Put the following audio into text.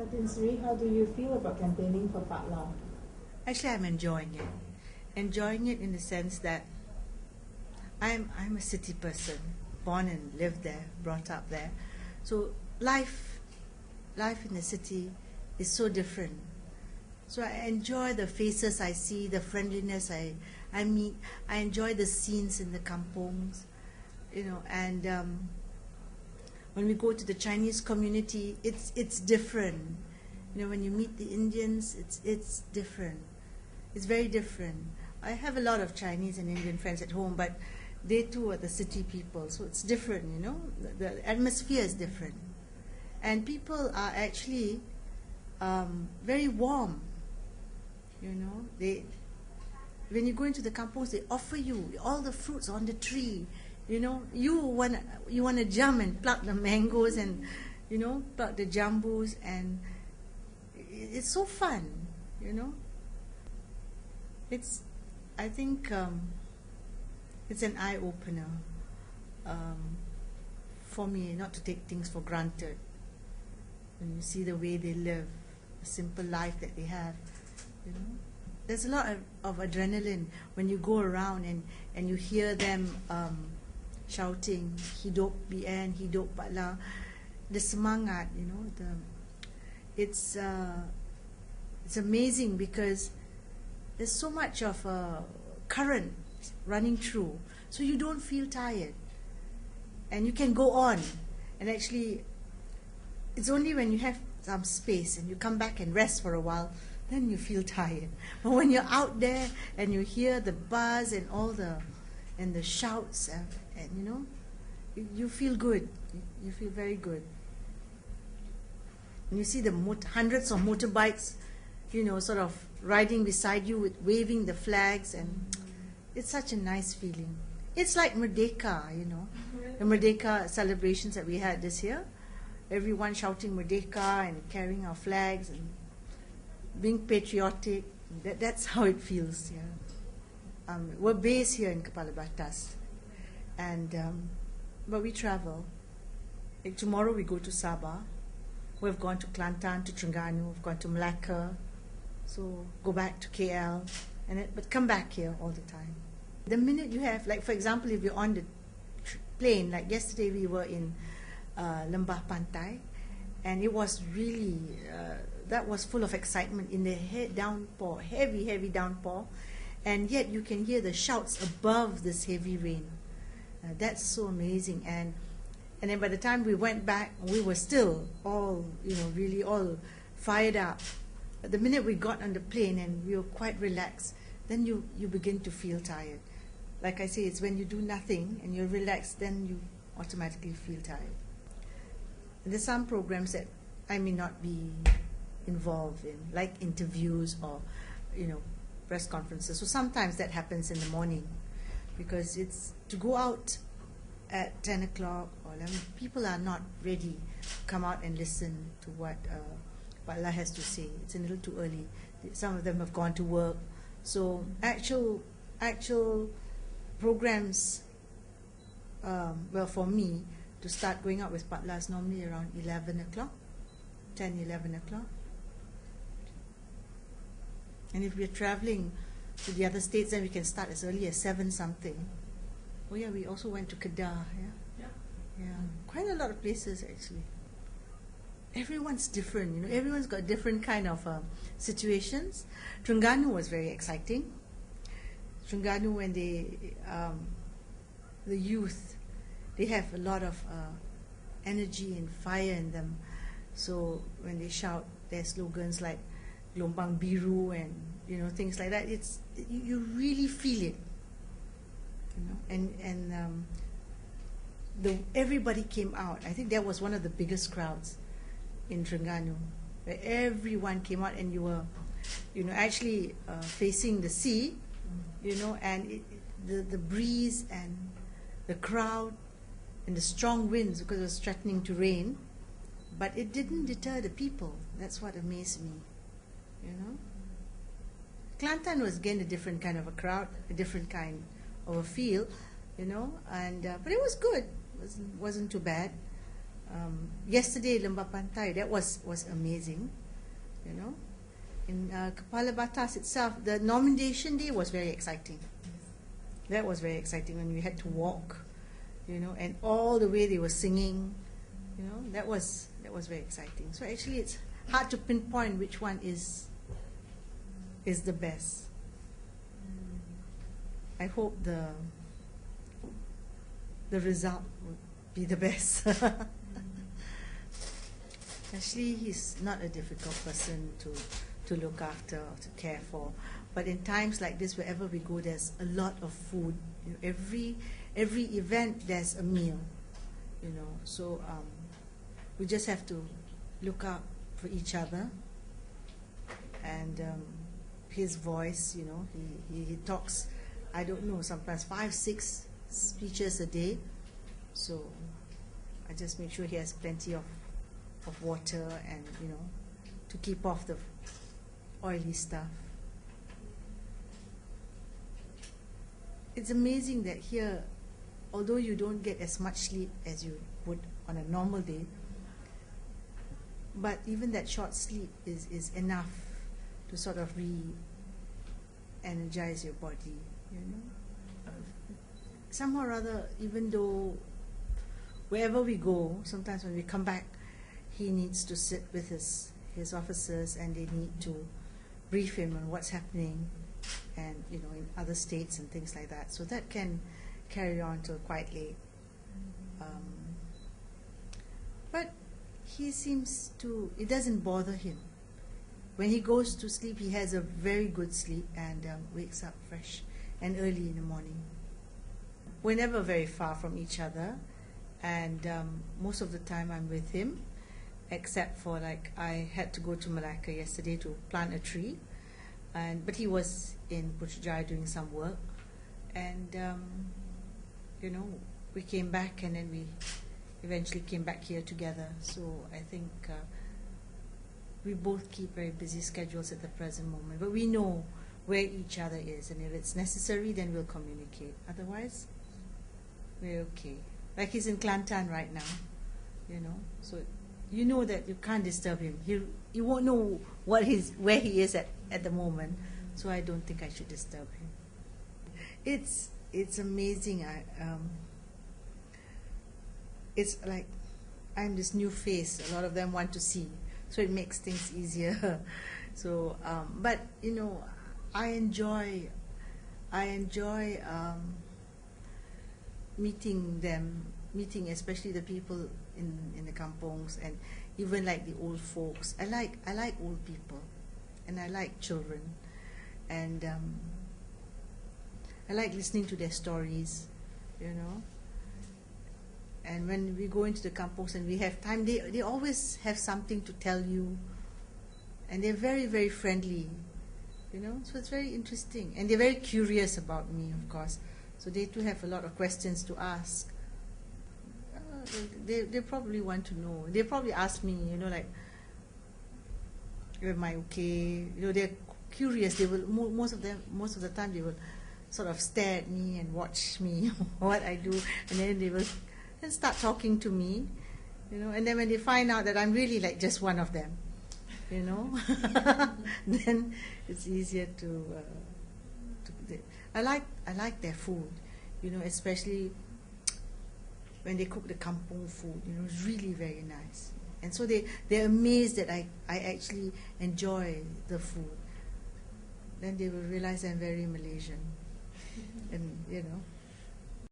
Datin Seri, how do you feel about campaigning for Patla? Actually, I'm enjoying it. Enjoying it in the sense that I'm a city person, born and lived there, brought up there. So life in the city is so different. So I enjoy the faces I see, the friendliness I meet. I enjoy the scenes in the kampongs, and when we go to the Chinese community, it's different. When you meet the Indians, it's different. It's very different. I have a lot of Chinese and Indian friends at home, but they too are the city people, so it's different. The atmosphere is different, and people are actually very warm. When you go into the kampongs, they offer you all the fruits on the tree. You want to jump and pluck the mangoes and pluck the jambus, and it's so fun. I think it's an eye opener for me, not to take things for granted. When you see the way they live, the simple life that they have, there's a lot of adrenaline when you go around and you hear them shouting hidup BN, hidup Patla, the semangat, it's amazing because there's so much of a current running through, so you don't feel tired and you can go on. And actually, it's only when you have some space and you come back and rest for a while, then you feel tired. But when you're out there and you hear the buzz and all the shouts and you feel good. You feel very good. And you see the hundreds of motorbikes, sort of riding beside you with waving the flags, and it's such a nice feeling. It's like Merdeka, the Merdeka celebrations that we had this year. Everyone shouting Merdeka and carrying our flags and being patriotic. That's how it feels. We're based here in Kepala Batas, and but we travel. Like tomorrow we go to Sabah. We've gone to Kelantan, to Terengganu. We've gone to Malacca. So go back to KL, but come back here all the time. The minute you have, like for example, if you're on the plane, like yesterday we were in Lembah Pantai, and it was really that was full of excitement in the downpour, heavy downpour, and yet you can hear the shouts above this heavy rain. That's so amazing. And then by the time we went back, we were still all really all fired up. But the minute we got on the plane and we were quite relaxed, then you begin to feel tired. Like I say, it's when you do nothing and you're relaxed, then you automatically feel tired. And there's some programs that I may not be involved in, like interviews or press conferences. So sometimes that happens in the morning, because it's to go out at 10 o'clock or 11, people are not ready to come out and listen to what Allah has to say. It's a little too early. Some of them have gone to work. So actual programs, well, for me, to start going out with Patla is normally around 11 o'clock, 10, 11 o'clock. And if we're traveling to the other states, then we can start as early as 7 something. Oh yeah, we also went to Kedah, yeah, quite a lot of places actually. Everyone's different, everyone's got different kind of situations. Terengganu was very exciting. Terengganu, when the youth, they have a lot of energy and fire in them. So when they shout their slogans like Gelombang Biru and things like that, you really feel it. Everybody came out. I think that was one of the biggest crowds in Terengganu, where everyone came out, and you were, actually facing the sea, and the breeze and the crowd and the strong winds, because it was threatening to rain, but it didn't deter the people. That's what amazed me, Kelantan was again a different kind of a crowd, a different kind of a feel, but it was good. Wasn't too bad. Yesterday, Lembah Pantai, that was amazing, you know. In Kepala Batas itself, the nomination day was very exciting. That was very exciting when we had to walk, you know, and all the way they were singing, you know, that was very exciting. So actually it's hard to pinpoint which one is the best. I hope the result would be the best. Actually, he's not a difficult person to look after or to care for. But in times like this, wherever we go, there's a lot of food. You know, every event, there's a meal. You know, so we just have to look out for each other. And his voice, you know, he talks, I don't know, sometimes 5, 6 speeches a day. So I just make sure he has plenty of water and, you know, to keep off the oily stuff. It's amazing that here, although you don't get as much sleep as you would on a normal day, but even that short sleep is enough to sort of re-energize your body, you know. Somehow or other, even though wherever we go, sometimes when we come back, he needs to sit with his officers and they need to brief him on what's happening and, you know, in other states and things like that. So that can carry on till quite late. But he seems to, it doesn't bother him. When he goes to sleep, he has a very good sleep and wakes up fresh and early in the morning. We're never very far from each other, and most of the time I'm with him, except for, like, I had to go to Malacca yesterday to plant a tree, but he was in Putrajaya doing some work, and you know, we came back and then we eventually came back here together. So I think we both keep very busy schedules at the present moment, but we know where each other is, and if it's necessary, then we'll communicate. Otherwise, we're okay. Like, he's in Kelantan right now, you know, so you know that you can't disturb him. You won't know where he is at the moment, so I don't think I should disturb him. It's amazing. It's like I'm this new face. A lot of them want to see, so it makes things easier. So, but you know, I enjoy meeting especially the people in the kampongs, and even like the old folks. I like old people, and I like children, and I like listening to their stories, you know. And when we go into the kampongs and we have time, they always have something to tell you, and they're very, very friendly, you know. So it's very interesting, and they're very curious about me, of course. So they too have a lot of questions to ask. They probably want to know. They probably ask me, you know, like, am I okay? You know, they're curious. They will most of the time they will sort of stare at me and watch me what I do, and then they will then start talking to me, you know. And then when they find out that I'm really like just one of them, you know, then it's easier to I like their food, you know, especially when they cook the kampung food, you know, it's really very nice. And so they're amazed that I actually enjoy the food. Then they will realize I'm very Malaysian, and you know.